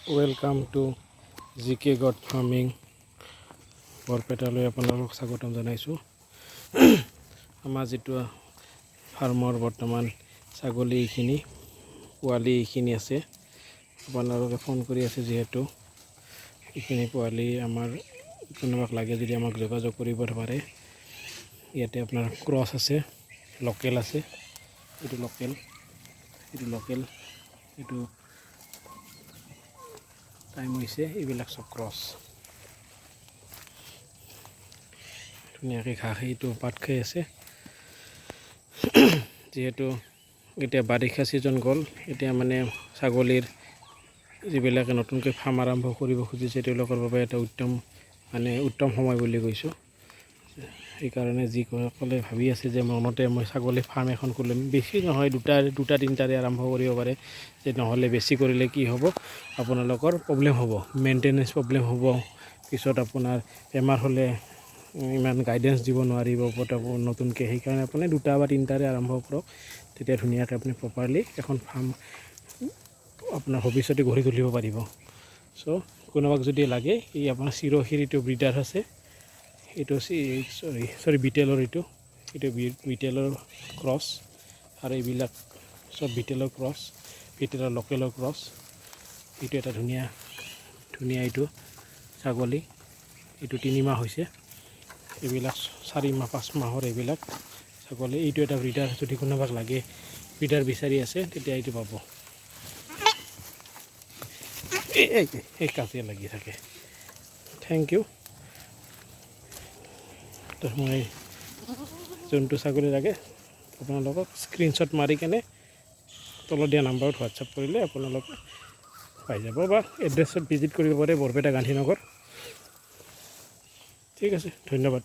Welcome to GK Goat Farming. বৰপেটালৈ আপোনালোক স্বাগতম জনাইছোঁ। আমাৰ যেটো ফাৰ্মৰ বৰ্তমান ছাগলী এইখিনি পোৱালি এইখিনি আছে। আপোনালোকে ফোন কৰি আছে যেহেতু এইখিনি পোৱালি আমাৰ কোনোবাক লাগে যদি আমাক যোগাযোগ কৰিব পাৰে। ইয়াতে আপোনাৰ ক্ৰছ আছে, লোকেল আছে, এইটো লোকেল, এইটো টাইম হৈছে, এইবিলাক সব ক্ৰছ। ধুনীয়াকৈ ঘাঁহ এইটো পাত খাই আছে। যেহেতু এতিয়া বাৰিষা ছিজন গ'ল, এতিয়া মানে ছাগলীৰ যিবিলাকে নতুনকৈ ফাৰ্ম আৰম্ভ কৰিব খুজিছে তেওঁলোকৰ বাবে এটা উত্তম সময় বুলি কৈছোঁ। সেইকাৰণে যিসকলে ভাবি আছে যে মনতে মই ছাগলী ফাৰ্ম এখন খুলিম, বেছি নহয় দুটা তিনিটাৰে আৰম্ভ কৰিব পাৰে। যে নহ'লে বেছি কৰিলে কি হ'ব, আপোনালোকৰ প্ৰব্লেম হ'ব, মেইনটেনেঞ্চ প্ৰব্লেম হ'ব। পিছত আপোনাৰ বেমাৰ হ'লে ইমান গাইডেঞ্চ দিব নোৱাৰিব নতুনকৈ। সেইকাৰণে আপুনি দুটা বা তিনিটাৰে আৰম্ভ কৰক, তেতিয়া ধুনীয়াকৈ আপুনি প্ৰপাৰলি এখন ফাৰ্ম আপোনাৰ ভৱিষ্যতে গঢ়ি তুলিব পাৰিব। চ' কোনোবাক যদি লাগে, এই আপোনাৰ চিৰহিৰ এইটো ব্ৰিডাৰ আছে, এইটো বিটেলৰ এইটো বিটেলৰ ক্ৰছ, আৰু এইবিলাক চব বিটেলৰ ক্ৰছ, বিটেলৰ লোকেলৰ ক্ৰছ। এইটো এটা ধুনীয়া এইটো ছাগলী, এইটো 3 মাহ হৈছে। এইবিলাক 4 মাহ 5 মাহৰ এইবিলাক ছাগলী। এইটো এটা ব্ৰিডাৰ, যদি কোনোবাক লাগে ব্ৰিডাৰ বিচাৰি আছে তেতিয়া এইটো পাব। এই কাজিয়া লাগি থাকে। Thank you. মই যোনটো ছাগলী লাগে আপোনালোকক স্ক্ৰীনশ্বট মাৰি কেনে তলত দিয়া নাম্বাৰত হোৱাটছআপ কৰিলে আপোনালোকে পাই যাব, বা এড্ৰেছত ভিজিট কৰিব পাৰে, বৰপেটা গান্ধীনগৰ। ঠিক আছে, ধন্যবাদ।